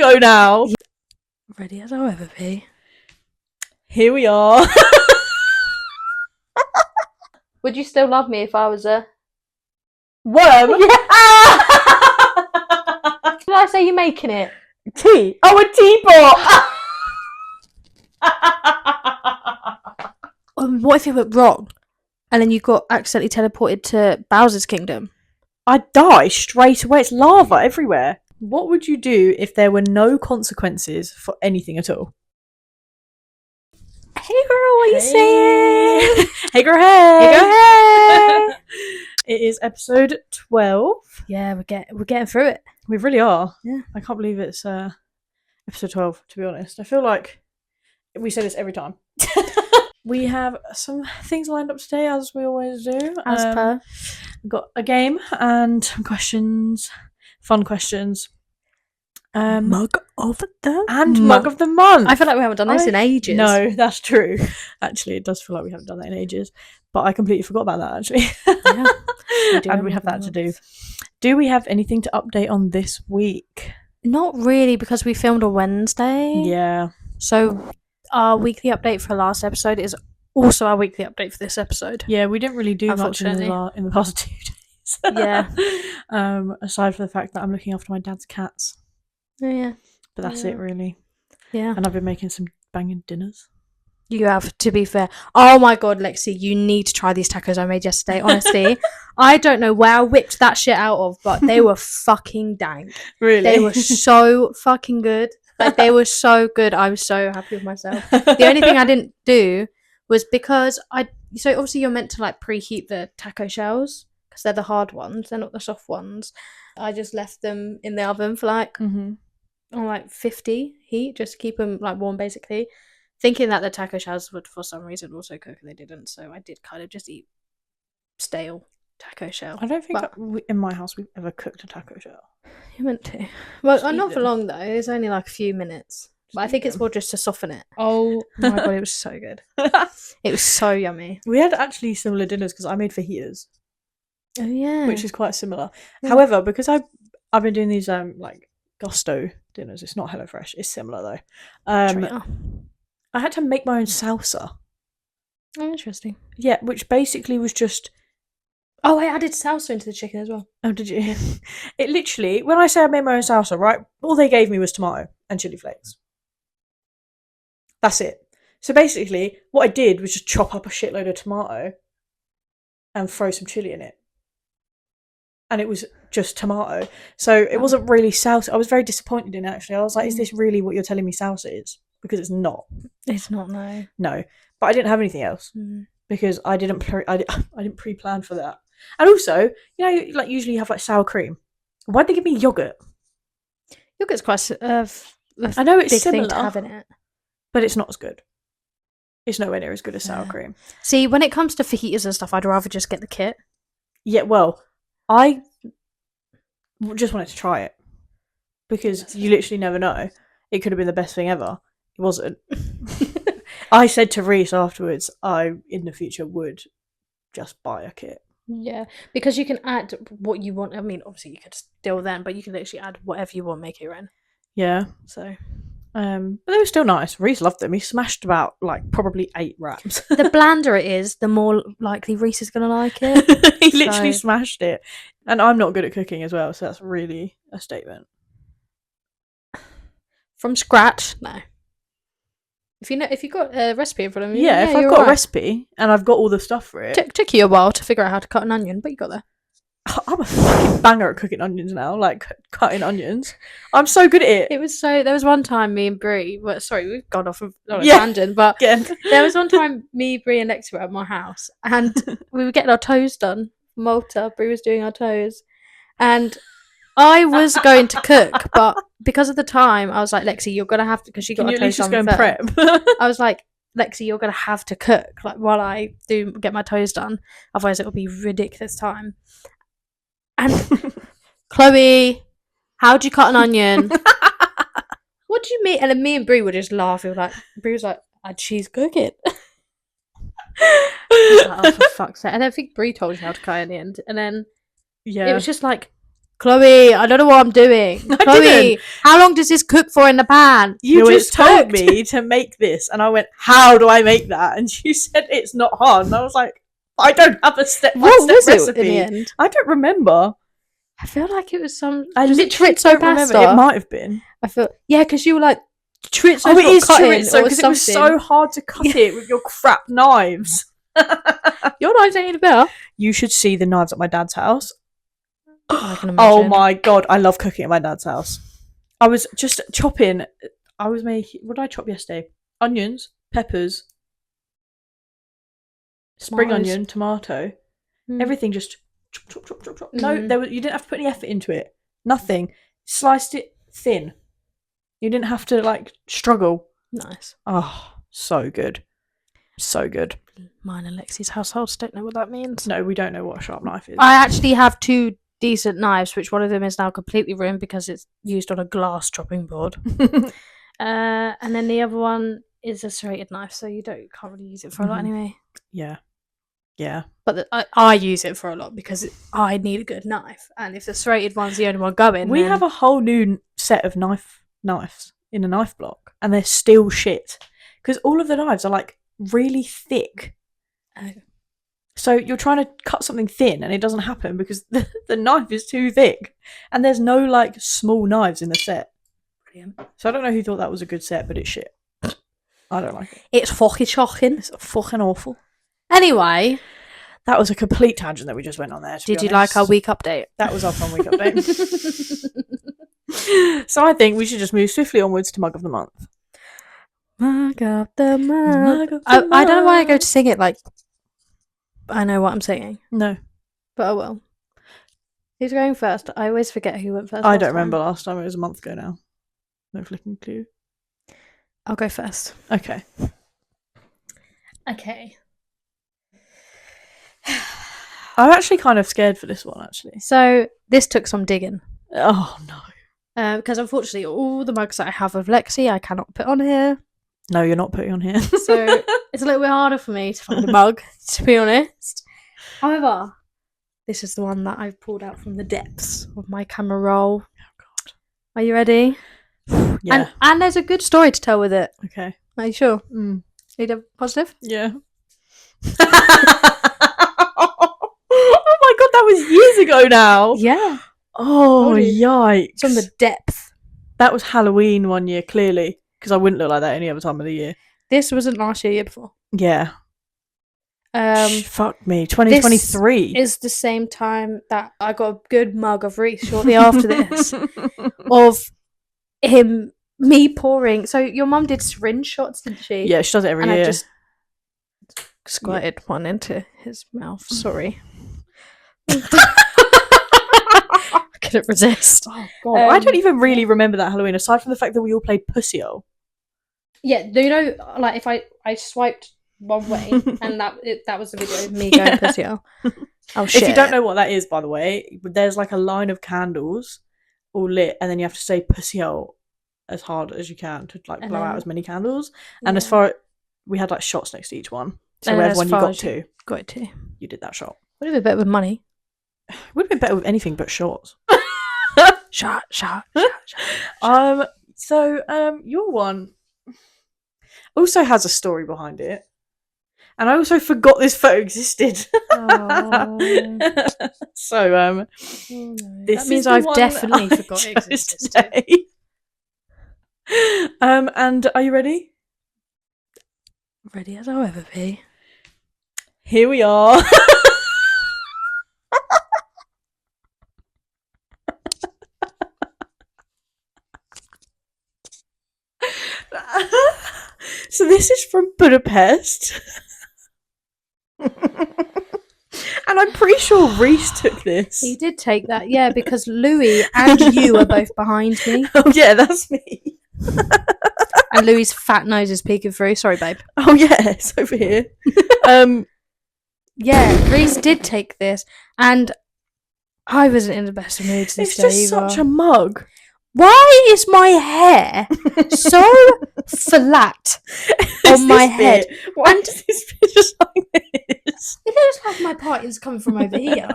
go now. Ready as I'll ever be. Here we are. Would you still love me if I was a Worm? Yeah. Did I say you're making it? Tea? Oh, a teapot! What if it went wrong? And then you got accidentally teleported to Bowser's kingdom? I'd die straight away. It's lava everywhere. What would you do if there were no consequences for anything at all? Hey girl, what are you saying? Hey girl, hey! Hey girl, hey! It is episode 12. Yeah, we're getting through it. We really are. Yeah. I can't believe it's episode 12, to be honest. I feel like we say this every time. We have some things lined up today, as we always do. As per. We've got a game and questions, fun questions. Mug of the Mug of the month. I feel like we haven't done this in ages. No, that's true. Actually, it does feel like we haven't done that in ages. But I completely forgot about that, actually. Yeah. And we have that to do. Do we have anything to update on this week? Not really, because we filmed on Wednesday. Yeah. So our weekly update for last episode is also our weekly update for this episode. Yeah, we didn't really do much in the past 2 days. Yeah. Aside from the fact that I'm looking after my dad's cats. Oh, yeah. But that's it, really. Yeah. And I've been making some banging dinners. You have, to be fair. Oh my god, Lexi, you need to try these tacos I made yesterday. Honestly, I don't know where I whipped that shit out of, but they were fucking dank. Really? They were so fucking good. Like, they were so good. I was so happy with myself. The only thing I didn't do was because so obviously you're meant to like preheat the taco shells because they're the hard ones, they're not the soft ones. I just left them in the oven for like on like 50 heat, just to keep them like warm, basically, thinking that the taco shells would for some reason also cook, and they didn't. So I did kind of just eat stale taco shell. I don't think in my house we've ever cooked a taco shell. You meant to. Well, not for long though. It's only like a few minutes. But I think it's more just to soften it. Oh my god, it was so good. It was so yummy. We had actually similar dinners because I made fajitas. Oh yeah. Which is quite similar. Yeah. However, because I've been doing these like gusto dinners, it's not HelloFresh, it's similar though. I had to make my own salsa. Oh, interesting. Yeah, which basically was just... Oh, I added salsa into the chicken as well. Oh, did you? It literally, when I say I made my own salsa, right, all they gave me was tomato and chili flakes. That's it. So basically, what I did was just chop up a shitload of tomato and throw some chili in it. And it was just tomato. So it wasn't really salsa. I was very disappointed in it, actually. I was like, is this really what you're telling me salsa is? Because it's not. It's not, no. No. But I didn't have anything else. Because I didn't pre-plan for that. And also, you know, like usually you have like sour cream. Why'd they give me yogurt? Yogurt's quite I know it's big similar, thing to have in it, but it's not as good. It's nowhere near as good as sour cream. See, when it comes to fajitas and stuff, I'd rather just get the kit. Yeah, well, I just wanted to try it because you literally never know. It could have been the best thing ever. It wasn't. I said to Reese afterwards, I in the future would just buy a kit. Yeah, because you can add what you want. I mean, obviously you could still then, but you can literally add whatever you want, make it your own. Yeah. So, but they were still nice. Reese loved them. He smashed about like probably 8 wraps. The blander it is, the more likely Reese is gonna like it. He literally smashed it, and I'm not good at cooking as well, so that's really a statement. From scratch, no. If you've got a recipe in front of you, yeah, if I've got a recipe and I've got all the stuff for it. Took you a while to figure out how to cut an onion, but you got there. I'm a fucking banger at cooking onions now, like cutting onions. I'm so good at it. There was one time me and Brie, we've gone off on a tangent, but there was one time me, Brie and Lexi were at my house and we were getting our toes done. Malta, Brie was doing our toes, and I was going to cook, but because of the time, I was like, Lexi, you're gonna have to, because she got her toes done first. Prep. I was like, Lexi, you're gonna have to cook like while I do get my toes done, otherwise it will be ridiculous time. And Chloe, how'd you cut an onion? What do you mean? And then me and Brie were just laughing. Like Brie was like, she's cooking. I was like, oh, for fuck's sake! And I think Brie told you how to cut in the end, and then it was just like Chloe, I don't know what I'm doing. I Chloe, didn't. how long does this cook for in the pan? You know, just it's told cooked. me to make this, and I went, "How do I make that?" And you said it's not hard, and I was like, "I don't have a step-by-step What was recipe." it in the end? I don't remember. I feel like it was some. I Was it literally chorizo don't pasta? remember. It might have been. I feel because you were like chorizo. Oh, it is cutting chorizo or because it was so hard to cut it with your crap knives. Your knives ain't any better. You should see the knives at my dad's house. I can imagine. Oh my god, I love cooking at my dad's house. I was just chopping. I was making. What did I chop yesterday? Onions, peppers, spring Tomatoes. onion, tomato, everything. Just chop, chop, chop, chop, chop. No, you didn't have to put any effort into it. Nothing. Sliced it thin. You didn't have to like struggle. Nice. Oh, so good, so good. Mine and Lexi's households don't know what that means. No, we don't know what a sharp knife is. I actually have 2 decent knives, which one of them is now completely ruined because it's used on a glass chopping board. And then the other one is a serrated knife, so you can't really use it for a lot anyway. Yeah, yeah. But I use it for a lot because I need a good knife, and if the serrated one's the only one going, We then... have a whole new set of knives in a knife block, and they're still shit because all of the knives are like really thick. Oh. So you're trying to cut something thin, and it doesn't happen because the knife is too thick, and there's no like small knives in the set. Brilliant. So I don't know who thought that was a good set, but it's shit. I don't like it. It's fucking shocking. It's fucking awful. Anyway, that was a complete tangent that we just went on there. Did you like our week update? That was our fun week update. So I think we should just move swiftly onwards to Mug of the Month. Mug of the month. Mug of the I don't know why I go month. to sing it like I know what I'm singing, No, but I will. Who's going first? I always forget who went first. I last don't time. remember last time. It was a month ago now. No flipping clue. I'll go first. Okay. Okay. I'm actually kind of scared for this one, actually. So this took some digging. Oh, no. Because unfortunately all the mugs that I have of Lexi I cannot put on here. No, you're not putting on here. So it's a little bit harder for me to find a mug, to be honest. However, this is the one that I've pulled out from the depths of my camera roll. Oh, God. Are you ready? Yeah. And there's a good story to tell with it. Okay. Are you sure? Mm. Need a positive? Yeah. Oh my God, that was years ago now. Yeah. Oh, Told you. yikes. It's from the depth. That was Halloween one year, clearly. Because I wouldn't look like that any other time of the year. This wasn't last year before. Yeah. Fuck me. This 2023. is the same time that I got a good mug of Reese shortly after this. Of me pouring. So your mum did syringe shots, didn't she? Yeah, she does it every And year. I just squirted one into his mouth. Sorry. I couldn't resist. Oh, God. I don't even really remember that Halloween, aside from the fact that we all played Pussy-O. Yeah, you know, like if I swiped one way and that was the video of me going Pussy-O. Oh shit. If you don't know what that is, by the way, there's like a line of candles all lit, and then you have to say Pussy-O as hard as you can to like blow out as many candles. And as far we had like shots next to each one. So And wherever as one you far got as you to, got it to. you did that shot. Would have been better with money. Would have been better with anything but shots. Shot. So your one also has a story behind it. And I also forgot this photo existed. Oh. So Oh, this no. That is means the I've one definitely I forgot it chose existed. today. And are you ready? Ready as I'll ever be. Here we are. So this is from Budapest. And I'm pretty sure Reese took this. He did take that, yeah, because Louis and you are both behind me. Oh yeah, that's me. And Louis' fat nose is peeking through. Sorry, babe. Oh yeah, it's over here. Yeah, Reese did take this, and I wasn't in the best of moods this It's day just either. such a mug. Why is my hair so flat on my head? Why is this bit just like this? It looks like my part is coming from over here.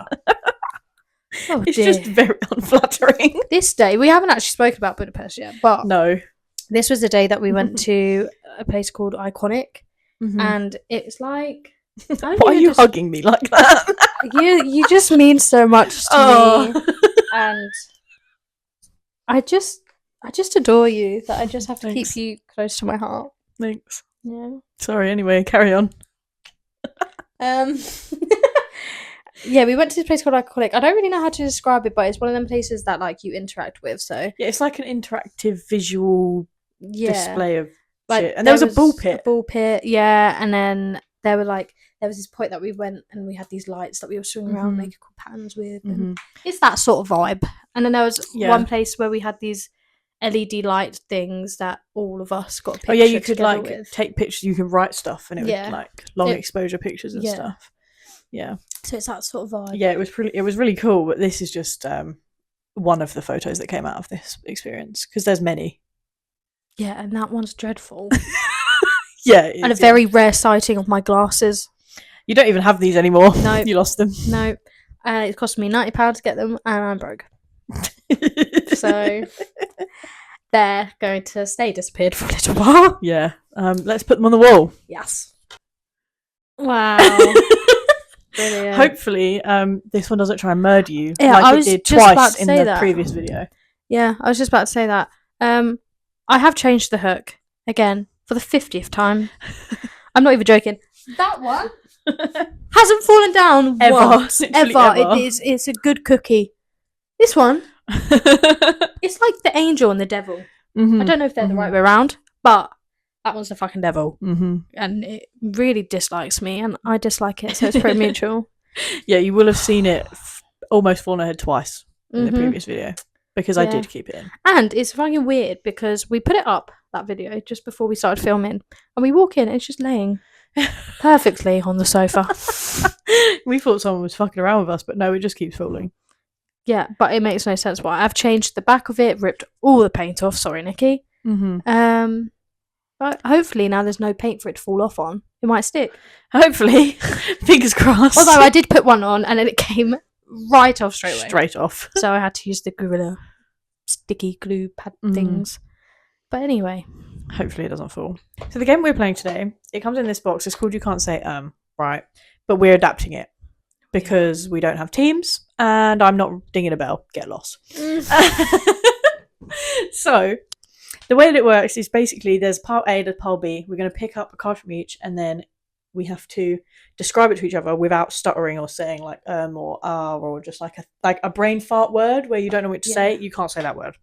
Oh It's dear. just very unflattering. This day, we haven't actually spoken about Budapest yet, but No. this was the day that we went to a place called Iconic, and it's like, I don't Why are even you hugging me like that? you just mean so much to me, and I just adore you. That I just have to Thanks. keep you close to my heart. Thanks. Yeah. Sorry, anyway, carry on. Yeah, we went to this place called Iconic. I don't really know how to describe it, but it's one of them places that like you interact with. So Yeah, it's like an interactive visual yeah, display of like shit. And there was a ball pit. A ball pit, yeah, and then there was this point that we went and we had these lights that we were swinging around, making cool patterns with. And it's that sort of vibe. And then there was one place where we had these LED light things that all of us got a picture. Oh yeah, you could like with. take pictures. You can write stuff, and it would like long exposure pictures and stuff. Yeah. So it's that sort of vibe. Yeah, it was really cool. But this is just one of the photos that came out of this experience because there's many. Yeah, and that one's dreadful. Yeah, it is, and a very rare sighting of my glasses. You don't even have these anymore. No, you lost them. No, it cost me £90 to get them, and I'm broke. So they're going to stay disappeared for a little while. Yeah. Let's put them on the wall. Yes. Wow. Brilliant. Hopefully, this one doesn't try and murder you like it did twice in the previous video. Yeah, I was just about to say that. I have changed the hook again for the 50th time. I'm not even joking. That one hasn't fallen down ever. Once, ever. It's a good cookie. This one, it's like the angel and the devil. I don't know if they're the right way around, but that one's the fucking devil. And it really dislikes me, and I dislike it, so it's pretty mutual. Yeah, you will have seen it almost fall on her head twice in the previous video, because I did keep it in. And it's fucking weird, because we put it up, that video, just before we started filming, and we walk in, and it's just laying perfectly on the sofa. We thought someone was fucking around with us, but no, it just keeps falling. Yeah, but it makes no sense why. I've changed the back of it, ripped all the paint off. Sorry, Nikki. But hopefully now there's no paint for it to fall off on. It might stick. Hopefully. Fingers crossed. Although I did put one on and then it came right off straight away. Straight off. So I had to use the Gorilla sticky glue pad things. But anyway. Hopefully it doesn't fall. So the game we're playing today, it comes in this box. It's called You Can't Say right? But we're adapting it because we don't have teams and I'm not dinging a bell. Get lost. So the way that it works is basically there's part A, there's part B. We're going to pick up a card from each, and then we have to describe it to each other without stuttering or saying like or or just like a brain fart word where you don't know what to say. You can't say that word.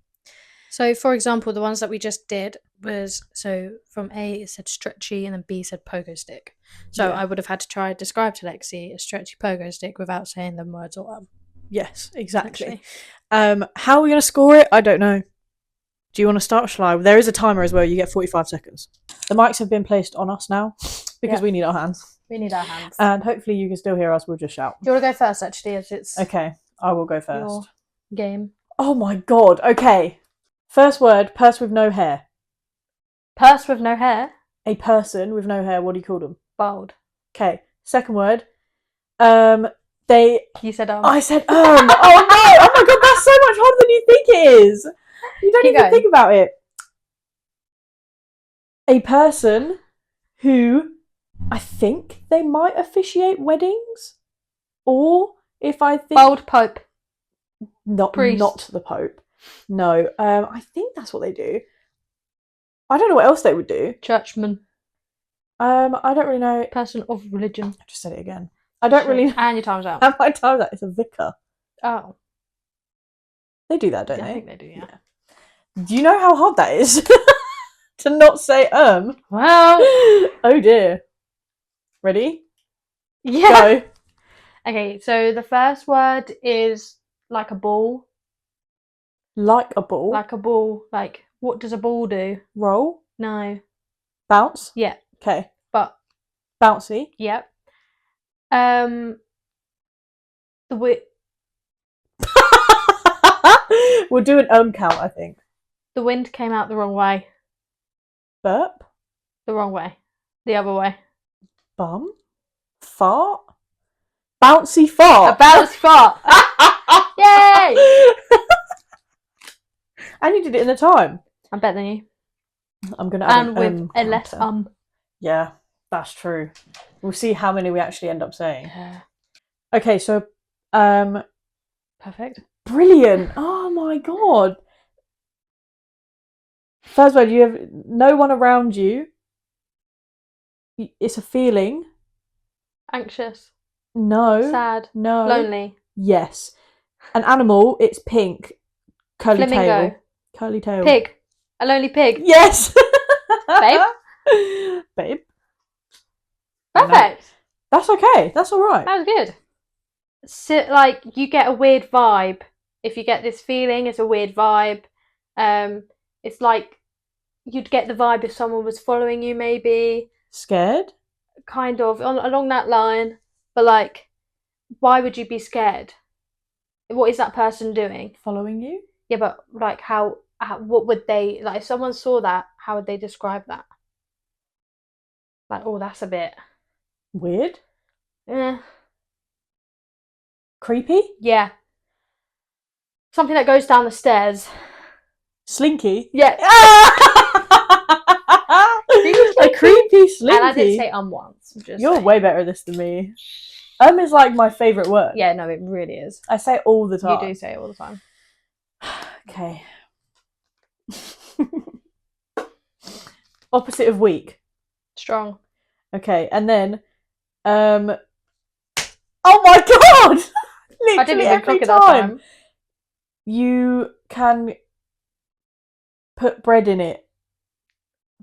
So for example, the ones that we just did was, so from A it said stretchy and then B said pogo stick. So I would have had to try to describe to Lexi a stretchy pogo stick without saying them words or Yes, exactly. How are we going to score it? I don't know. Do you want to start or shall I? There is a timer as well. You get 45 seconds. The mics have been placed on us now because we need our hands. We need our hands. And hopefully you can still hear us. We'll just shout. Do you want to go first, actually? As it's okay, I will go first. Your game. Oh my god. Okay. First word, purse with no hair. Purse with no hair? A person with no hair. What do you call them? Bald. Okay. Second word. They... You said I said Oh no! Oh my god, that's so much harder than you think it is! You don't even think about it. A person who I think they might officiate weddings, or if I think bald Pope, not the Pope. No, I think that's what they do. I don't know what else they would do. Churchman. I don't really know. Person of religion. I just said it again. I don't really. And your time's out. And my time's out. It's a vicar. Oh. They do that, don't they? I think they do, yeah. Do you know how hard that is? To not say Well. Oh dear. Ready? Yeah. Go. Okay, so the first word is like a ball. Like a ball? Like a ball. Like, what does a ball do? Roll? No. Bounce? Yeah. Okay. But. Bouncy? Yep. We'll do an count, I think. The wind came out the wrong way. Burp? The wrong way. The other way. Bum? Fart? Bouncy fart? A bouncy fart. Yay! And you did it in the time. I'm better than you. I'm gonna add And with a less counter. Yeah, that's true. We'll see how many we actually end up saying. Yeah. Okay, so Perfect. brilliant. Oh my god. First word, you have no one around you. It's a feeling. Anxious. No. Sad. No. Lonely. Yes. An animal, it's pink. Curly Flamingo. tail. Curly tail. Pig. A lonely pig. Yes. Babe. Babe. Perfect. No. That's okay. That's all right. That was good. So, like, you get a weird vibe. If you get this feeling, it's a weird vibe. It's like you'd get the vibe if someone was following you, maybe. Scared? Kind of along that line. But like, why would you be scared? What is that person doing? Following you? Yeah, but like, what would they like? If someone saw that, how would they describe that? Like, oh, that's a bit Weird? eh. Creepy? Yeah. Something that goes down the stairs. Slinky? Yeah. A creepy slinky. And I did say once. You're saying. way better at this than me. Is like my favourite word. Yeah, no, it really is. I say it all the time. You do say it all the time. Okay. Opposite of weak. Strong. Okay, and then oh my god! Literally I didn't even every clock it time. that time. You can put bread in it.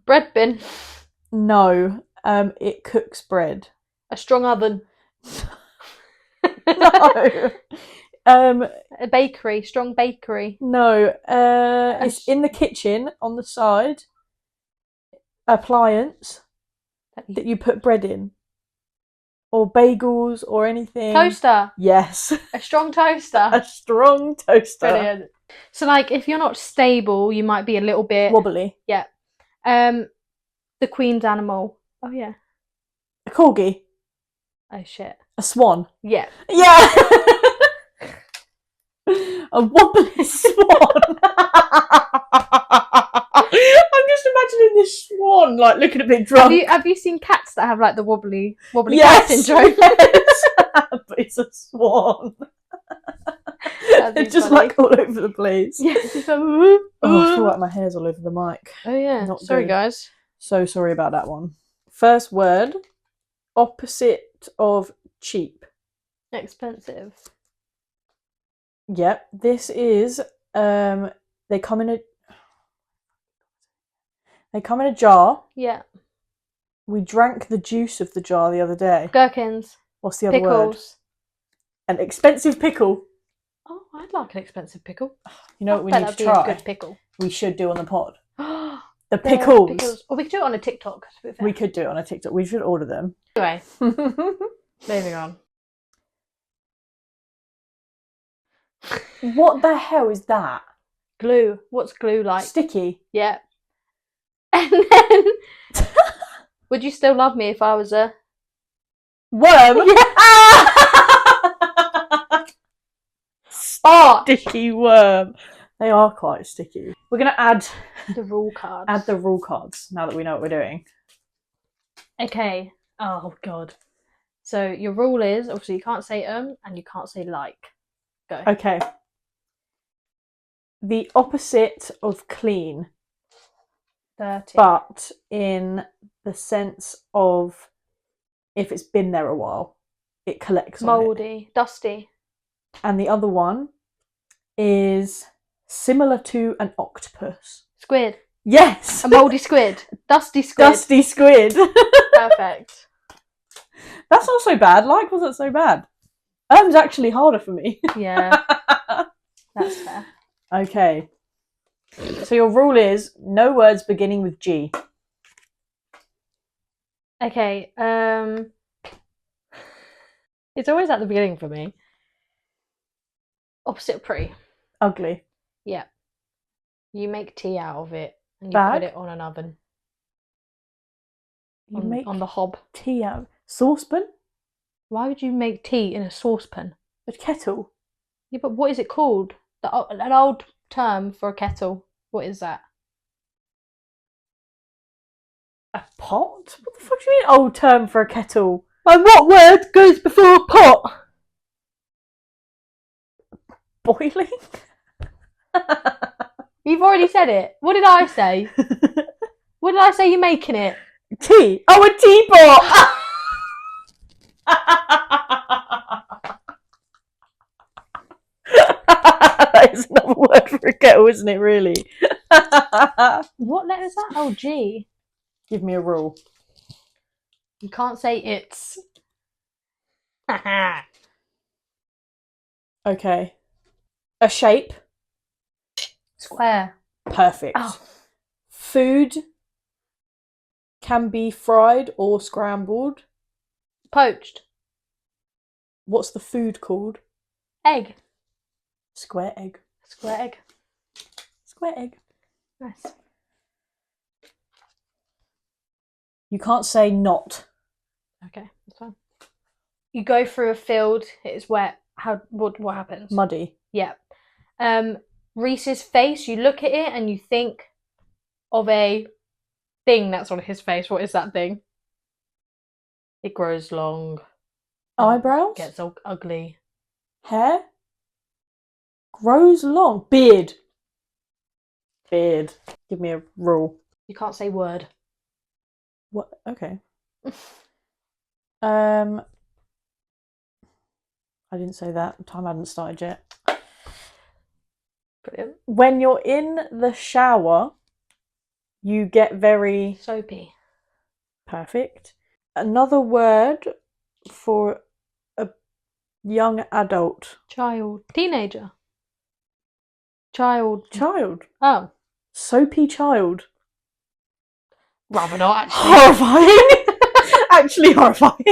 Bread bin. No, it cooks bread. A strong oven. No. A bakery. Strong bakery. No. It's in the kitchen on the side. Appliance that you put bread in. Or bagels or anything. Toaster. Yes. A strong toaster. A strong toaster. Brilliant. So, like, if you're not stable, you might be a little bit wobbly. Yeah. The Queen's animal. Oh yeah. A corgi. Oh shit. A swan. Yeah. Yeah. A wobbly swan. I'm just imagining this swan like looking a bit drunk. Have you seen cats that have like the wobbly yes, cat syndrome? Yes. But it's a swan. They're just funny. like all over the place. Yeah. Oh, I feel like my hair's all over the mic. Oh yeah. Not sorry good. guys. So sorry about that one. First word, opposite of cheap. Expensive. Yep, this is they come in a jar. Yeah. We drank the juice of the jar the other day. Gherkins. What's the other Pickles. word? An expensive pickle. Oh, I'd like an expensive pickle. You know what we need to try? A good pickle. We should do on the pod. The pickles. Or we could do it on a TikTok. We could do it on a TikTok. We should order them. Anyway, moving on. What the hell is that? Glue. What's glue like? Sticky. Yeah. And then, would you still love me if I was a worm? Yeah. Sticky worm. They are quite sticky. We're going to add the rule cards. Add the rule cards now that we know what we're doing. Okay. Oh god. So your rule is obviously you can't say and you can't say like. Go. Okay. The opposite of clean. Dirty. But in the sense of if it's been there a while, it collects on it. Mouldy. Dusty. And the other one is similar to an octopus. Squid. Yes. A mouldy squid. Dusty squid. Dusty squid. Perfect. That's not so bad. Like wasn't so bad. Um's actually harder for me. Yeah. That's fair. Okay. So your rule is no words beginning with G. Okay. It's always at the beginning for me. Opposite of pretty. Ugly. Yeah. You make tea out of it and you Bag? put it on an oven. You make on the hob. tea out. Saucepan? Why would you make tea in a saucepan? A kettle? Yeah, but what is it called? An old term for a kettle. What is that? A pot? What the fuck do you mean old term for a kettle? And what word goes before a pot? Boiling? You've already said it. What did I say? What did I say you're making it? Tea. Oh, a teapot! That is another word for a kettle, isn't it, really? What letter is that? Oh, G. Give me a rule. You can't say it's. Okay. A shape. Square. Perfect. Oh. Food can be fried or scrambled. Poached. What's the food called? Egg. Square egg. Square egg. Square egg. Nice. You can't say not. Okay, that's fine. You go through a field, it's wet. What happens? Muddy. Yeah. Reese's face, you look at it and you think of a thing that's on his face. What is that thing? It grows long. Eyebrows? Gets ugly. Hair? Grows long. Beard. Beard. Give me a rule. You can't say word. What? Okay. I didn't say that. Time hadn't started yet. Brilliant. When you're in the shower, you get very Soapy. perfect. Another word for a young adult. Child. Teenager. Child. Child. Oh. Soapy child. Rather not, actually. Horrifying. Actually horrifying. I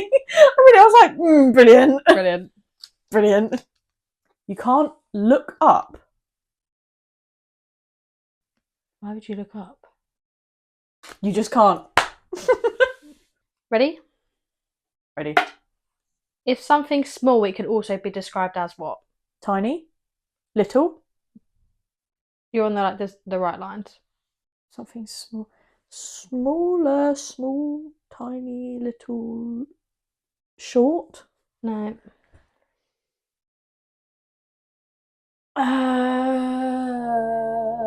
mean, I was like, brilliant. Brilliant. Brilliant. You can't look up. Why would you look up? You just can't. Ready? Ready. If something's small, it can also be described as what? Tiny. Little. You're on the right lines. Something small. Smaller, small, tiny, little. Short. No.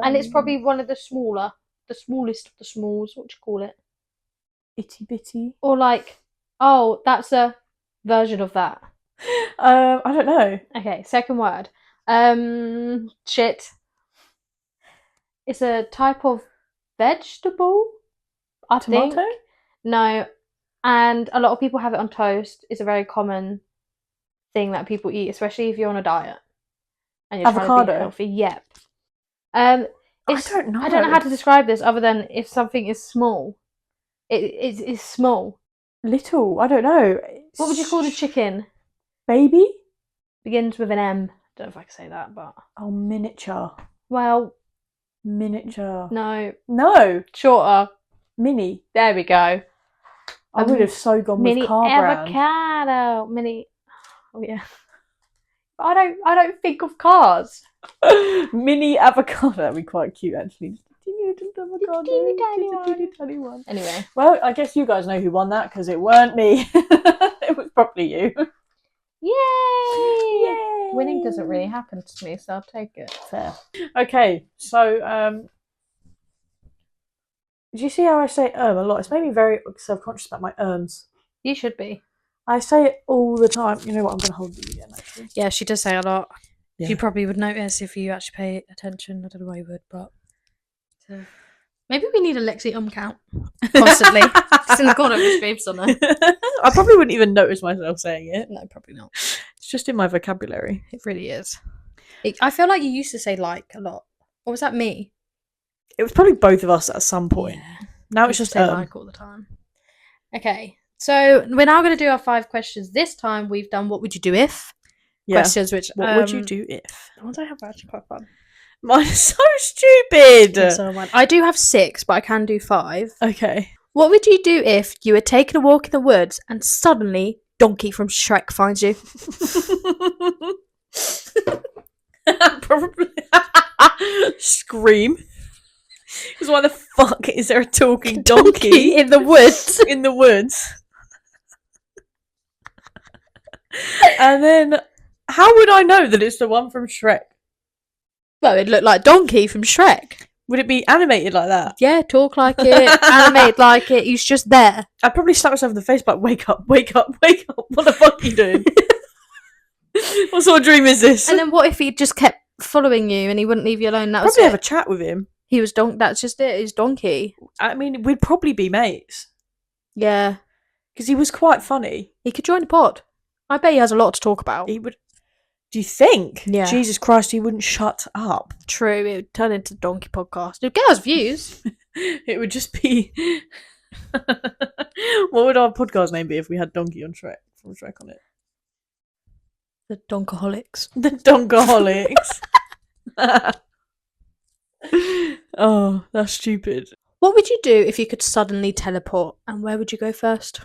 And it's probably one of the smallest of the smalls. What do you call it? Itty bitty. Or like, oh, that's a version of that. I don't know. Okay, second word. Shit. It's a type of vegetable, I Tomato? think. No. And a lot of people have it on toast. It's a very common thing that people eat, especially if you're on a diet and you're trying to be healthy. Yep. I don't know. I don't know how to describe this other than if something is small. It's small. Little. I don't know. What would you call the chicken? Baby? Begins with an M. Don't know if I can say that, but Oh, miniature. well, Miniature. no. No. Shorter. Mini. There we go. I would have so gone with Mini car brand. avocado. Mini. Oh yeah. I don't think of cars. Mini avocado. That'd be quite cute, actually. Avocado. Teeny Tiny one. Anyway. Well, I guess you guys know who won that because it weren't me. It was probably you. Yay! Yay! Winning doesn't really happen to me, so I'll take it. Fair. Okay, so do you see how I say a lot? It's made me very self-conscious about my ums. You should be. I say it all the time. You know what? I'm going to hold you again, actually. Yeah, she does say a lot. Yeah. You probably would notice if you actually pay attention. I don't know why you would, but maybe we need a Lexi count constantly. It's in the corner of the screen somewhere. I probably wouldn't even notice myself saying it. No, probably not. It's just in my vocabulary. It really is. I feel like you used to say like a lot. Or was that me? It was probably both of us at some point. Yeah. Now it's just say like all the time. Okay, so we're now going to do our 5 questions. This time we've done what would you do if questions, which what would you do if? The ones I have are actually quite fun. Mine is so stupid. Yeah, so I do have 6, but I can do 5. Okay. What would you do if you were taking a walk in the woods and suddenly Donkey from Shrek finds you? Probably. Scream. Because why the fuck is there a talking donkey in the woods? in the woods? And then, how would I know that it's the one from Shrek? Well, it looked like Donkey from Shrek. Would it be animated like that? Yeah, talk like it, animate like it. He's just there. I'd probably slap myself in the face like, wake up, wake up, wake up. What the fuck are you doing? What sort of dream is this? And then what if he just kept following you and he wouldn't leave you alone? That was Probably it. have a chat with him. He was That's just it. He's Donkey. I mean, we'd probably be mates. Yeah. Because he was quite funny. He could join the pod. I bet he has a lot to talk about. He would. Do you think? Yeah. Jesus Christ, he wouldn't shut up. True. It would turn into Donkey podcast. It would get us views. It would just be. What would our podcast name be if we had Donkey on Shrek from Shrek on it? The Donkaholics. The Donkaholics. Oh, that's stupid. What would you do if you could suddenly teleport? And where would you go first?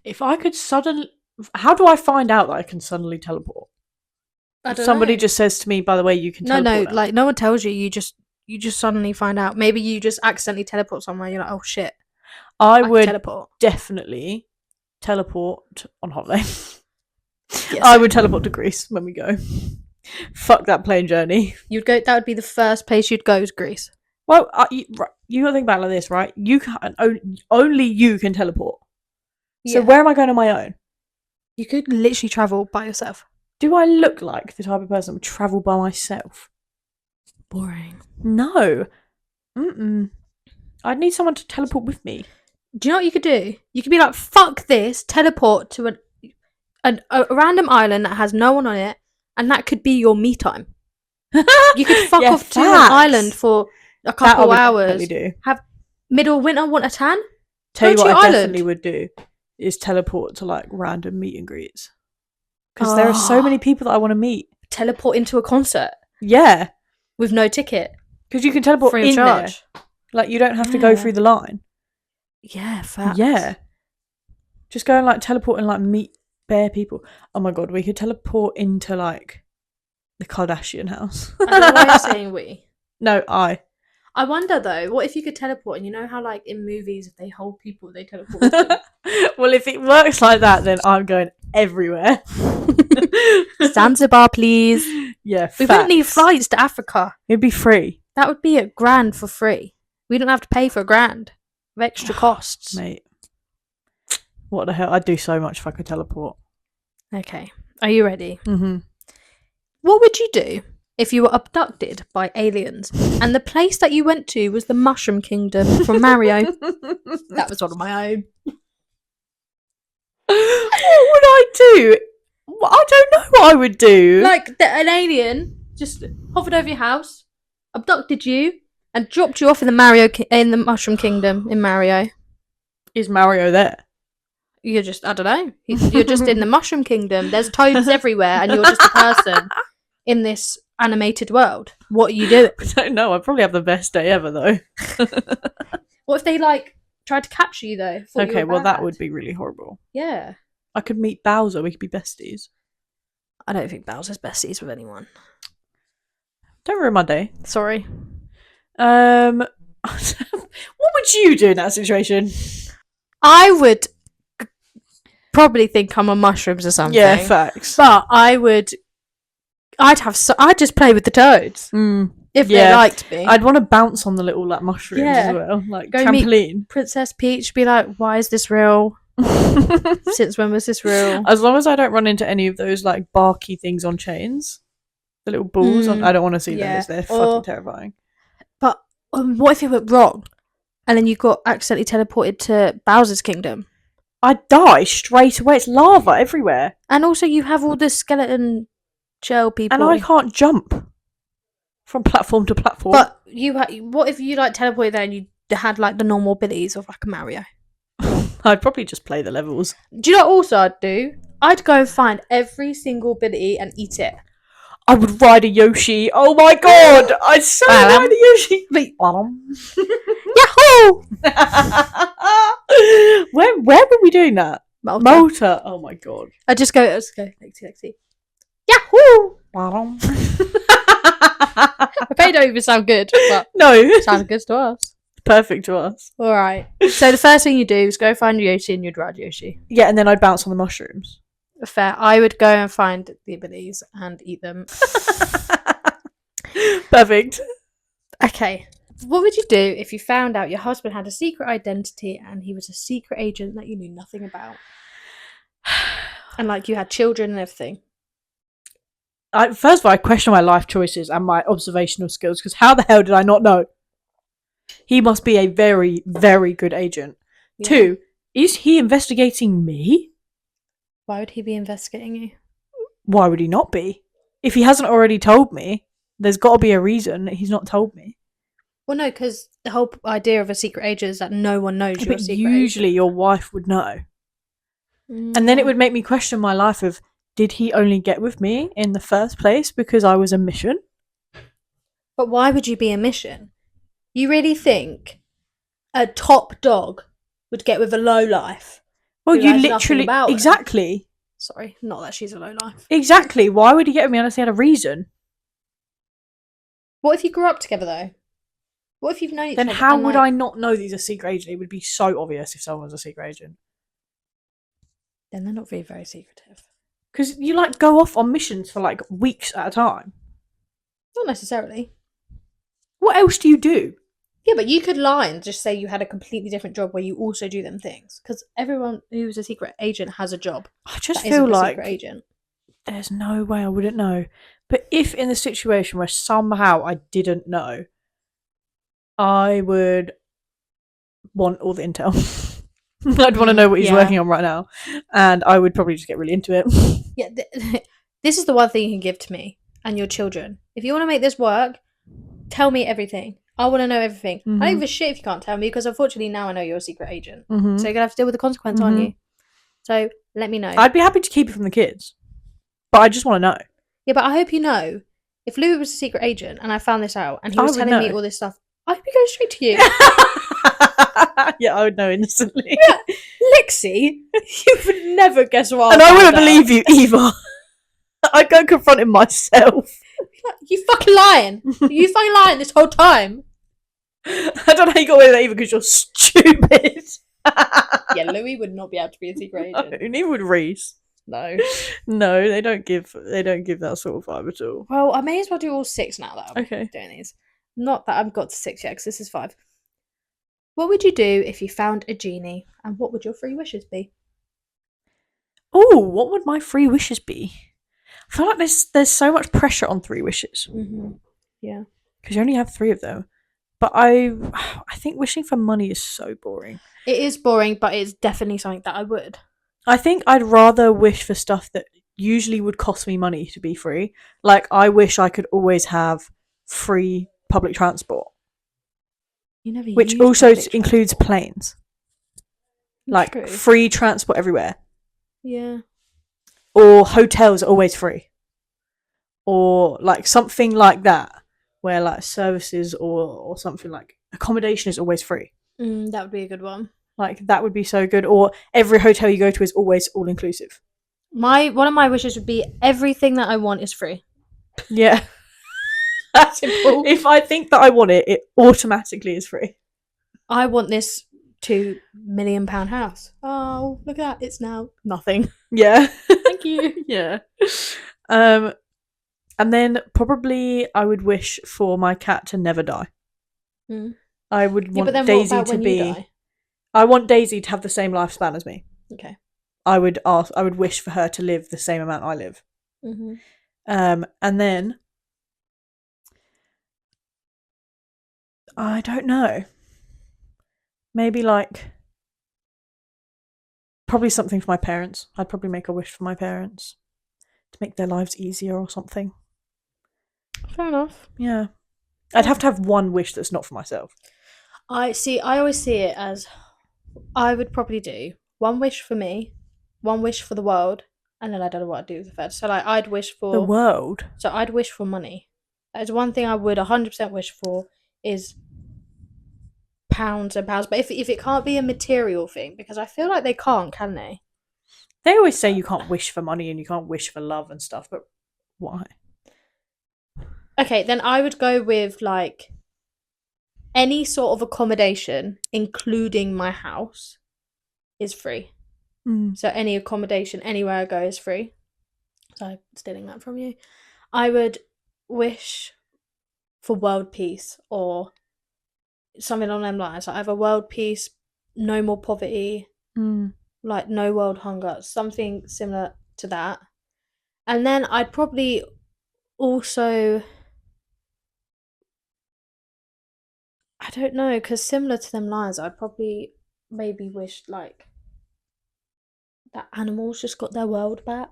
If I could suddenly. How do I find out that I can suddenly teleport? I don't Somebody know. just says to me, by the way, you can teleport. No, now. like no one tells you. You just suddenly find out. Maybe you just accidentally teleport somewhere. You're like, oh shit, I can would teleport. definitely teleport on holiday. Yes. I would teleport to Greece when we go. Fuck that plane journey. You'd go. That would be the first place you'd go is Greece. Well, you got to think about it like this, right? You can only you can teleport. So Yeah. where am I going on my own? You could literally travel by yourself. Do I look like the type of person that would travel by myself? Boring. No. I'd need someone to teleport with me. Do you know what you could do? You could be like, fuck this, teleport to a random island that has no one on it, and that could be your me time. You could fuck off to an island for a couple hours. Do. Have middle winter, want a tan? Tell you Go what to I your definitely island. would do is teleport to like random meet and greets. Because there are so many people that I want to meet. Teleport into a concert Yeah. with no ticket. Because you can teleport Free of in charge. there. Like you don't have to go Yeah. through the line. Yeah, facts. Yeah. Just go and like teleport and like meet bare people. Oh my god, we could teleport into like the Kardashian house. I don't know why you're saying we. No, I wonder though, what if you could teleport and you know how like in movies if they hold people they teleport with them? Well, if it works like that, then I'm going everywhere. Zanzibar, please. Yeah, We wouldn't need facts. flights to Africa. It'd be free. That would be $1,000 for free. We don't have to pay for $1,000 of extra costs. Mate. What the hell? I'd do so much if I could teleport. Okay, are you ready? Mm-hmm. What would you do if you were abducted by aliens and the place that you went to was the Mushroom Kingdom from Mario? That was one of my own. What would I do? I don't know what I would do. Like an alien just hovered over your house, abducted you, and dropped you off in the Mushroom Kingdom in Mario. Is Mario there? You're just, I don't know. You're just in the Mushroom Kingdom. There's toads everywhere, and you're just a person in this animated world. What are you doing? I don't know. I'd probably have the best day ever, though. What if they like tried to capture you though? Thought you Okay, were well, that bad? would be really horrible. Yeah. I could meet Bowser. We could be besties. I don't think Bowser's besties with anyone. Don't ruin my day. Sorry. What would you do in that situation? I would probably think I'm on mushrooms or something. Yeah, facts. But I'd just play with the toads if they yeah. liked me. I'd want to bounce on the little like mushrooms Yeah. as well, like Go meet- trampoline. Princess Peach be like, why is this real? Since when was this real? As long as I don't run into any of those like barky things on chains, the little balls. I don't want to see yeah. those. They're Or- fucking terrifying. But what if it went wrong? And then you got accidentally teleported to Bowser's Kingdom. I'd die straight away. It's lava everywhere, And also you have all the skeleton shell people. and I can't jump from platform to platform. But what if you like teleported there and you had like the normal abilities of like a Mario? I'd probably just play the levels. Do you know what also I'd do? I'd go and find every single ability and eat it. I would ride a Yoshi. Oh my god! I'd so ride a Yoshi. Yahoo! Where were we doing that? Malta. Malta. Oh my god. I'd just go, Lexi. Yahoo! Ba-dum. They don't even sound good, but No, sound good to us. perfect to us. All right. So the first thing you do is go find Yoshi and you'd ride Yoshi. Yeah, and then I'd bounce on the mushrooms. Fair. I would go and find the abilities and eat them. Perfect. Okay. What would you do if you found out your husband had a secret identity and he was a secret agent that you knew nothing about? And like you had children and everything. First of all, I question my life choices and my observational skills because how the hell did I not know? He must be a very, very good agent. Yeah. 2, is he investigating me? Why would he be investigating you? Why would he not be? If he hasn't already told me, there's got to be a reason that he's not told me. Well, no, because the whole idea of a secret agent is that no one knows you're a But secret usually agent. your wife would know. Mm. And then it would make me question my life of, did he only get with me in the first place because I was a mission? But why would you be a mission? You really think a top dog would get with a low life? Well, who you knows nothing literally... about it? Exactly. Sorry, not that she's a low life. Exactly. Why would he get with me unless he had a reason? What if you grew up together though? What if you've known each Then other? how and, would like, I not know that he's a secret agent? It would be so obvious if someone was a secret agent. Then they're not very secretive. Because you like go off on missions for like weeks at a time. Not necessarily. What else do you do? Yeah, but you could lie and just say you had a completely different job where you also do them things. Because everyone who's a secret agent has a job. I just that feel isn't a like secret agent. there's no way I wouldn't know. But if in the situation where somehow I didn't know, I would want all the intel. I'd want to know what he's working on right now. And I would probably just get really into it. Yeah, this is the one thing you can give to me and your children. If you want to make this work, tell me everything. I want to know everything. I don't give a shit if you can't tell me because unfortunately now I know you're a secret agent. So you're going to have to deal with the consequence, aren't you? So let me know. I'd be happy to keep it from the kids. But I just want to know. Yeah, but I hope you know. If Louis was a secret agent and I found this out and he was telling me all this stuff, I'd be going straight to you. Yeah, I would know instantly. Yeah, Lexi, you would never guess what. And I wouldn't believe you either. I'd go confront him myself. You fucking lying. You fucking lying this whole time. I don't know how you got away with that either because you're stupid. Yeah, Louis would not be able to be a secret agent. No, neither would Reese. No. No, they don't give that sort of vibe at all. Well, I may as well do all 6 now that I'm Okay. doing these. Not that I've got to 6 yet, because this is 5. What would you do if you found a genie, and what would your 3 wishes be? Oh, what would my 3 wishes be? I feel like there's so much pressure on 3 wishes. Yeah. Because you only have 3 of them. But I think wishing for money is so boring. It is boring, but it's definitely something that I would. I think I'd rather wish for stuff that usually would cost me money to be free. Like, I wish I could always have free public transport. You never Which use also public includes transport. planes. Like, True. free transport everywhere. Yeah. Or hotels are always free. Or, like, something like that. Where, like, services or something like accommodation is always free. That would be a good one. Like, that would be so good. Or every hotel you go to is always all-inclusive. One of my wishes would be everything that I want is free. Yeah. That's simple. If I think that I want it, it automatically is free. I want this £2 million house. Oh, look at that. It's now nothing. Yeah. Thank you. Yeah. And then probably I would wish for my cat to never die. I would want Daisy to be... I want Daisy to have the same lifespan as me. Okay. I would wish for her to live the same amount I live. And then I don't know. Maybe like probably something for my parents. I'd probably make a wish for my parents to make their lives easier or something. Fair enough. Yeah. I'd have to have one wish that's not for myself. I always see it as I would probably do one wish for me, one wish for the world, and then I don't know what I'd do with the third. So like I'd wish for the world. So I'd wish for money. That is one thing I would 100% wish for is pounds and pounds. But if it can't be a material thing, because I feel like they can't, can they? They always say you can't wish for money and you can't wish for love and stuff, but Why? Okay, then I would go with like any sort of accommodation, including my house, is free. So any accommodation anywhere I go is free. So I'm stealing that from you. I would wish for world peace or something along them lines. Like either world peace, no more poverty, like no world hunger, something similar to that. And then I'd probably also, I don't know, because similar to them lines, I'd probably maybe wish like that animals just got their world back.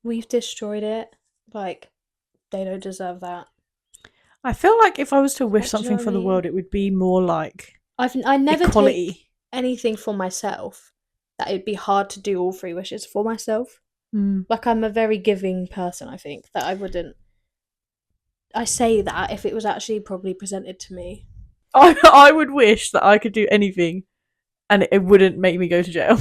We've destroyed it. Like, they don't deserve that. I feel like if I was to wish Like, do you know something what for I the mean? world, it would be more like I never equality. take anything for myself that it'd be hard to do all three wishes for myself. Like, I'm a very giving person, I think, that I wouldn't. I say that if it was actually probably presented to me. I would wish that I could do anything and it wouldn't make me go to jail.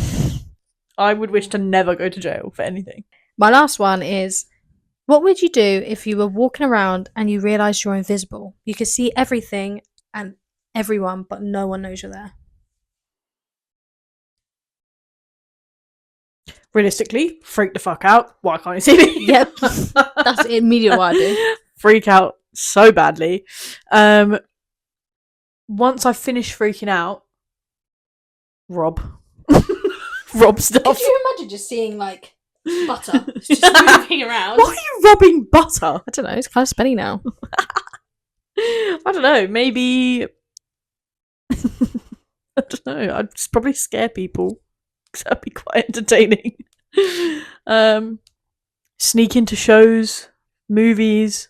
I would wish to never go to jail for anything. My last one is, what would you do if you were walking around and you realised you're invisible? You could see everything and everyone, but no one knows you're there. Realistically, freak the fuck out. Why can't you see me? Yep. That's immediately what I do. Freak out so badly. Once I finish freaking out, rob stuff. Could you imagine just seeing like butter just moving around? Why are you robbing butter? I don't know, it's kind of spinny now. I don't know, maybe I don't know, I'd just probably scare people because that'd be quite entertaining. Sneak into shows, movies,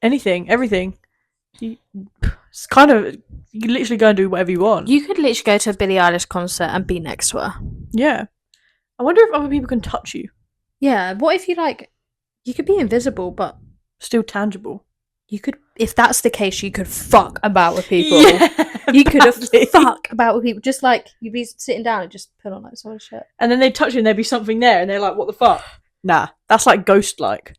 anything, everything. It's kind of, you can literally go and do whatever you want. You could literally go to a Billie Eilish concert and be next to her. Yeah. I wonder if other people can touch you. Yeah, what if you could be invisible, but Still tangible. you could, if that's the case, you could fuck about with people. Yeah, You could badly. fuck about with people. Just like, you'd be sitting down and just put on like someone's shirt. And then they touch you and there'd be something there and they're like, what the fuck? Nah, that's like ghost-like.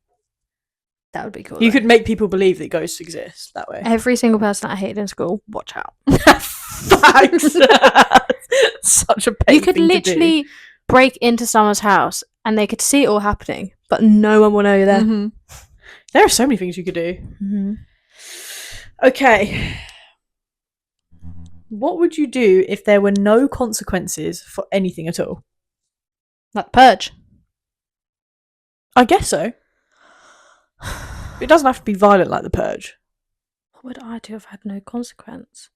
That would be cool. You though. could make people believe that ghosts exist that way. Every single person I hated in school, watch out. Facts. Such a pain You could thing to literally break into someone's house and they could see it all happening, but no one will know you're there. Mm-hmm. There are so many things you could do. Mm-hmm. Okay. What would you do if there were no consequences for anything at all? Like Purge. I guess so. It doesn't have to be violent like the Purge. What would I do if I had no consequence?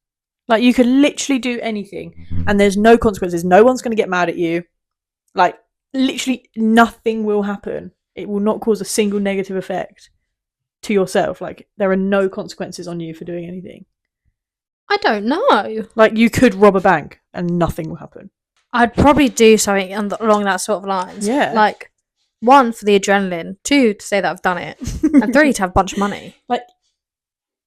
Like, you could literally do anything and there's no consequences. No one's going to get mad at you. Like, literally nothing will happen. It will not cause a single negative effect to yourself. Like, there are no consequences on you for doing anything. I don't know. Like, you could rob a bank and nothing will happen. I'd probably do something along that sort of lines. Yeah. Like, 1, for the adrenaline. 2, to say that I've done it. And 3, to have a bunch of money. Like,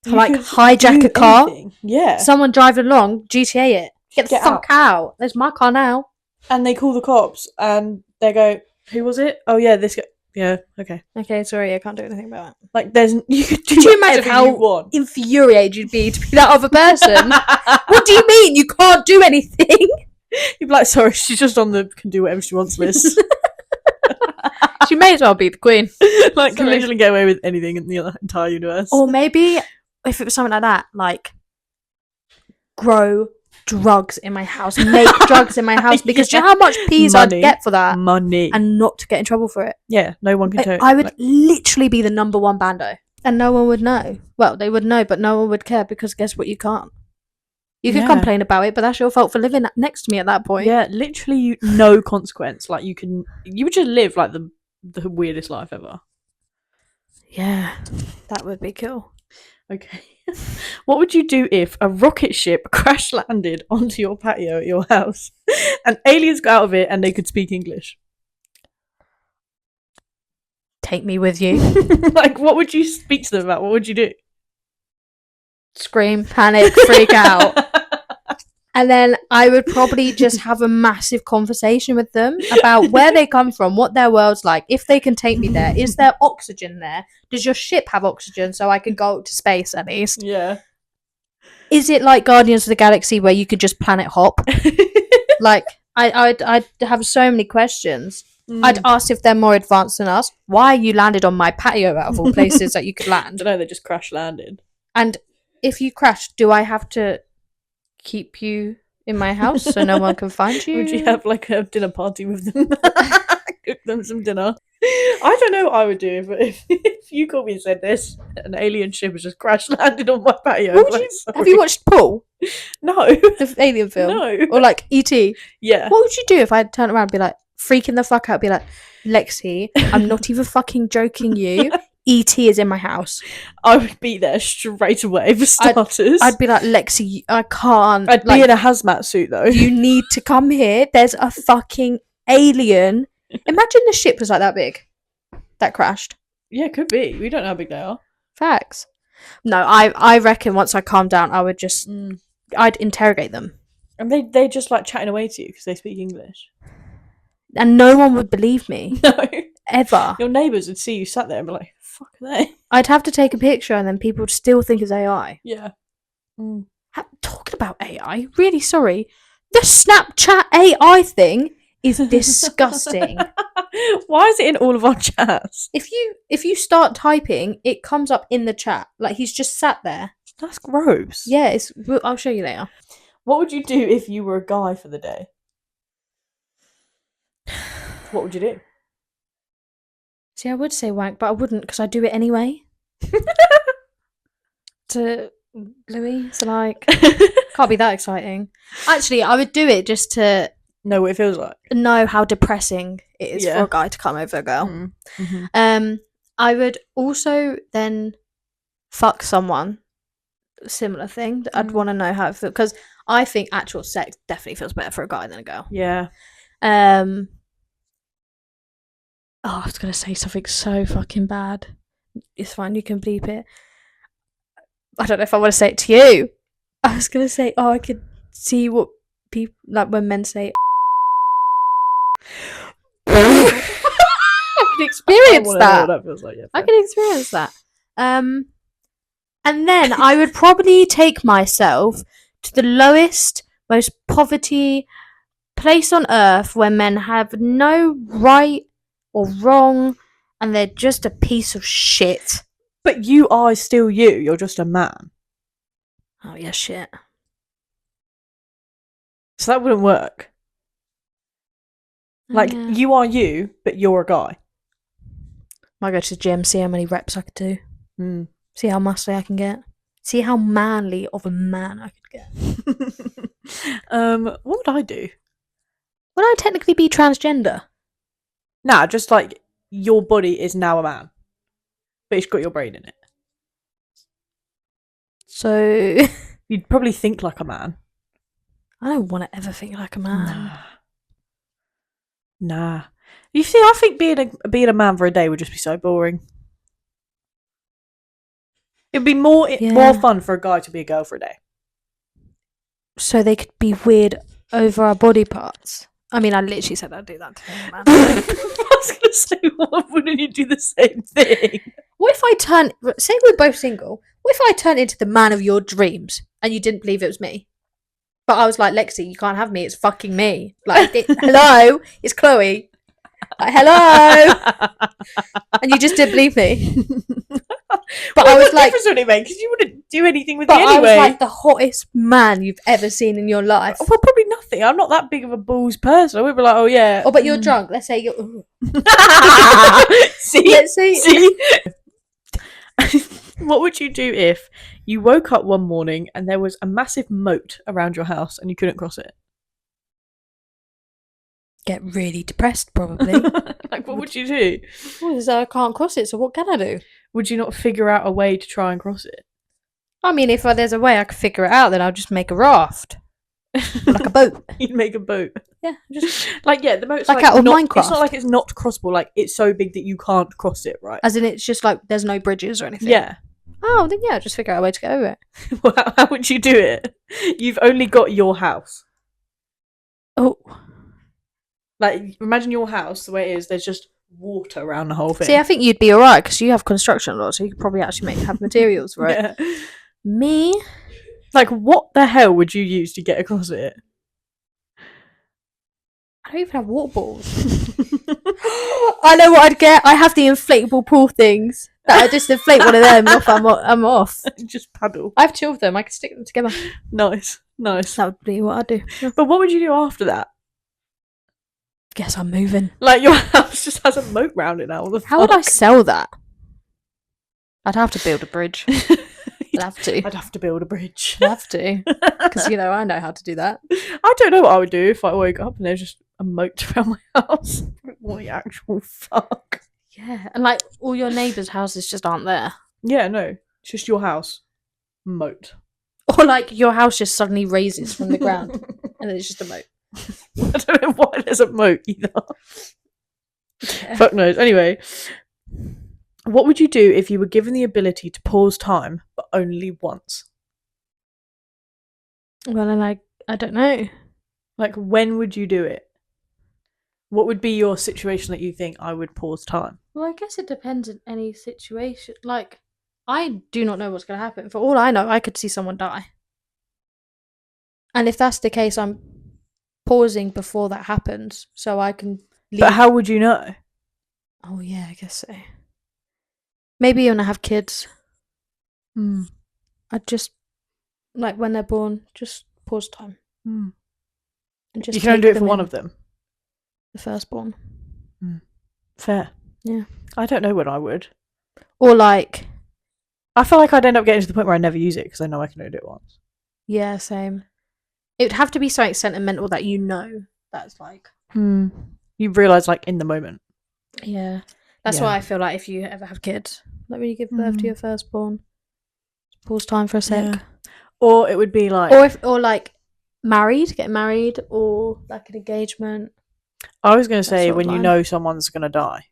you Like, could hijack do a car. anything. Yeah. Someone driving along, GTA it. Get the Get fuck out. There's my car now. And they call the cops and they go, who was it? Oh, yeah, this guy. Yeah, okay. Okay, sorry, I can't do anything about it. Like, you could do Could you imagine whatever how you want. infuriated you'd be to be that other person? What do you mean you can't do anything? You'd be like, sorry, she's just on the can do whatever she wants list. She may as well be the queen. Like, can Sorry. literally get away with anything in the entire universe. Or maybe, if it was something like that, like, grow drugs in my house, make drugs in my house, because do you know how much peas I'd Money. get for that? Money. And not to get in trouble for it. Yeah, no one can tell. I would literally be the #1 bando. And no one would know. Well, they would know, but no one would care, because guess what, you can't. You can Yeah. complain about it, but that's your fault for living next to me at that point. Yeah, literally no consequence. Like, you would just live like the weirdest life ever. Yeah, that would be cool. Okay. What would you do if a rocket ship crash landed onto your patio at your house and aliens got out of it and they could speak English? Take me with you. Like, what would you speak to them about? What would you do? Scream, panic, freak out. And then I would probably just have a massive conversation with them about where they come from, what their world's like, if they can take me there. Is there oxygen there? Does your ship have oxygen so I could go to space at least? Yeah. Is it like Guardians of the Galaxy where you could just planet hop? Like, I'd have so many questions. I'd ask if they're more advanced than us. Why you landed on my patio out of all places that you could I land? don't know, they just crash landed. And if you crash, do I have to keep you in my house so no one can find you? Would you have like a dinner party with them? Cook them some dinner. I don't know what I would do if you called me and said this, an alien ship has just crash landed on my patio. What would you, have you watched Paul, No. the alien film? No. Or like E.T.? Yeah. What would you do if I turned around and be like, freaking the fuck out, be like, Lexi, I'm not even fucking joking you. E.T. is in my house. I would be there straight away for starters. I'd be like, Lexi, I can't. I'd be in a hazmat suit though. You need to come here. There's a fucking alien. Imagine the ship was like that big. That crashed. Yeah, could be. We don't know how big they are. Facts. No, I reckon once I calm down, I would just, I'd interrogate them. And they just like chatting away to you because they speak English. And no one would believe me. No. Ever. Your neighbours would see you sat there and be like, fuck are they? I'd have to take a picture and then people would still think it's AI. Yeah. Talking about AI, really sorry. The Snapchat AI thing is disgusting. Why is it in all of our chats? If you start typing, it comes up in the chat. Like he's just sat there. That's gross. Yeah, I'll show you later. What would you do if you were a guy for the day? What would you do? See, I would say wank, but I wouldn't because I do it anyway. To Louis, so like, can't be that exciting. Actually, I would do it just to know what it feels like. Know how depressing it is for a guy to come over a girl. Mm-hmm. I would also then fuck someone. Similar thing. I'd want to know how it feels because I think actual sex definitely feels better for a guy than a girl. Yeah. I was gonna say something so fucking bad. It's fine, you can bleep it. I don't know if I want to say it to you. I was gonna say, I could see what people like when men say. I can experience that. Know what that feels like. Yeah, I can experience that. And then I would probably take myself to the lowest, most poverty place on earth where men have no right or wrong and they're just a piece of shit. But you are still you. You're just a man. Oh, yeah, shit. So that wouldn't work. Like, you are you, but you're a guy. Might go to the gym, see how many reps I could do. See how muscly I can get. See how manly of a man I could get. What would I do? Would I technically be transgender? Nah, just like your body is now a man, but it's got your brain in it. So you'd probably think like a man. I don't want to ever think like a man. Nah. You see, I think being a man for a day would just be so boring. It'd be more fun for a guy to be a girl for a day. So they could be weird over our body parts. I mean, I literally said I'd do that to him, man. I was going to say, why wouldn't you do the same thing? What if I say we're both single, what if I turned into the man of your dreams and you didn't believe it was me? But I was like, Lexi, you can't have me, it's fucking me. Like, hello, it's Chloe. Like, hello! And you just didn't believe me. But I was like, difference would it make? Because you wouldn't do anything with me anyway. I was like the hottest man you've ever seen in your life. Well, probably nothing. I'm not that big of a balls person. I would be like, oh yeah. Oh, but you're drunk. Let's say you're. See, let's see. What would you do if you woke up one morning and there was a massive moat around your house and you couldn't cross it? Get really depressed, probably. Like, what would you do? Well, I can't cross it, so what can I do? Would you not figure out a way to try and cross it? I mean, if there's a way I could figure it out, then I'll just make a raft. Like a boat. You'd make a boat. Yeah, just the moat's like out of Minecraft. It's not like it's not crossable. Like, it's so big that you can't cross it, right? As in, it's just like there's no bridges or anything. Yeah. Oh, then yeah, just figure out a way to get over it. Well, how would you do it? You've only got your house. Oh, Like, imagine your house the way it is. There's just water around the whole thing. see, I think you'd be alright because you have construction a lot, so you could probably actually have materials for it. Yeah. Me, Like, what the hell would you use to get across it? I don't even have water balls. I know what I'd get. I have the inflatable pool things that I just inflate one of them. And off, I'm off. Just paddle. I have 2 of them. I can stick them together. Nice. That would be what I'd do. But what would you do after that? Guess I'm moving. Like, your house just has a moat round it now. What the How would I fuck? sell that? I'd have to build a bridge. I'd have to. I'd have to build a bridge. I'd have to. Because, I know how to do that. I don't know what I would do if I woke up and there's just a moat around my house. What the actual fuck? Yeah. And, like, all your neighbours' houses just aren't there. Yeah, no. It's just your house. Moat. Or, like, your house just suddenly raises from the ground. And then it's just a moat. I don't know why there's a moat either. Yeah. Fuck knows. Anyway, what would you do if you were given the ability to pause time, but only once? Well, then I don't know. Like, when would you do it? What would be your situation that you think I would pause time? Well, I guess it depends on any situation. Like, I do not know what's going to happen. For all I know, I could see someone die. And if that's the case, I'm pausing before that happens so I can leave. But how would you know? Oh, yeah, I guess so. Maybe when I have kids, I'd just, like, when they're born, just pause time. And just You can only do take it for them one in. of them. The firstborn. Fair. Yeah. I don't know when I would. Or, like, I feel like I'd end up getting to the point where I never use it because I know I can only do it once. yeah, same. It would have to be something sentimental that that's like. You realise, like, in the moment. Yeah. That's Yeah. why I feel like if you ever have kids, like when you give birth to your firstborn, pause time for a sec. Yeah. Or it would be like... Or like getting married, or like an engagement. I was going to that say sort of when you line. know someone's going to die.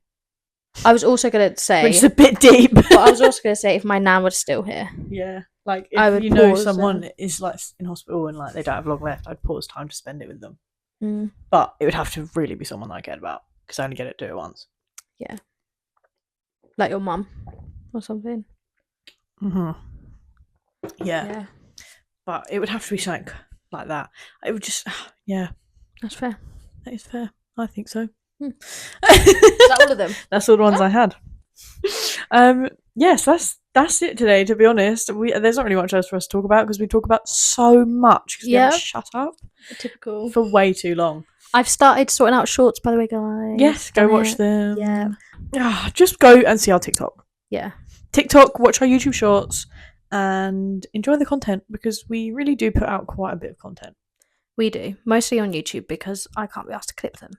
I was also going to say, Which is a bit deep. but I was also going to say if my nan was still here. Yeah. Like, I if would you know pause someone and- is, like, in hospital and, like, they don't have long left, I'd pause time to spend it with them. Mm. But it would have to really be someone that I cared about because I only get to do it once. Yeah. Like your mum or something. Yeah. But it would have to be something like that. It would just... Yeah. That's fair. That is fair. I think so. Is that all of them? That's all the ones I had. Yes, that's it today, to be honest. There's not really much else for us to talk about because we talk about so much because we haven't shut up Typical. for way too long. I've started sorting out shorts, by the way, guys. Yes, go Done watch it. them. Yeah. Just go and see our TikTok. Yeah. TikTok, watch our YouTube shorts, and enjoy the content because we really do put out quite a bit of content. We do. Mostly on YouTube because I can't be asked to clip them.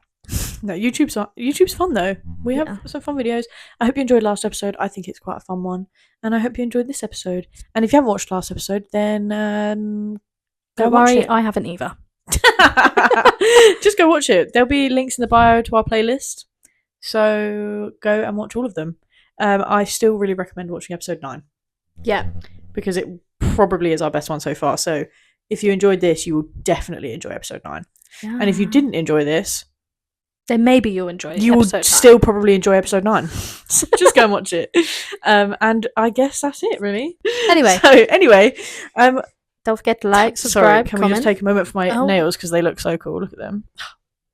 No, YouTube's fun though. We have some fun videos. I hope you enjoyed last episode. I think it's quite a fun one, and I hope you enjoyed this episode. And if you haven't watched last episode, then Don't worry, I haven't either. Just go watch it. There'll be links in the bio to our playlist, so go and watch all of them. I still really recommend watching episode 9. Yeah, because it probably is our best one so far. So if you enjoyed this, you will definitely enjoy episode 9. yeah. And if you didn't enjoy this, then maybe you'll enjoy it. you will still probably enjoy episode 9. So just go and watch it. And I guess that's it, really. Anyway, don't forget to like, subscribe, Can comment. we just take a moment for my nails because they look so cool? Look at them.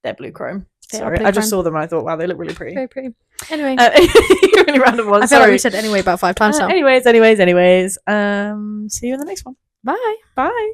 They're blue chrome. Sorry, I just saw them and I thought, wow, they look really pretty. Very pretty. Anyway, really random one. I feel like we said anyway about 5 times now. Anyways. See you in the next one. Bye. Bye.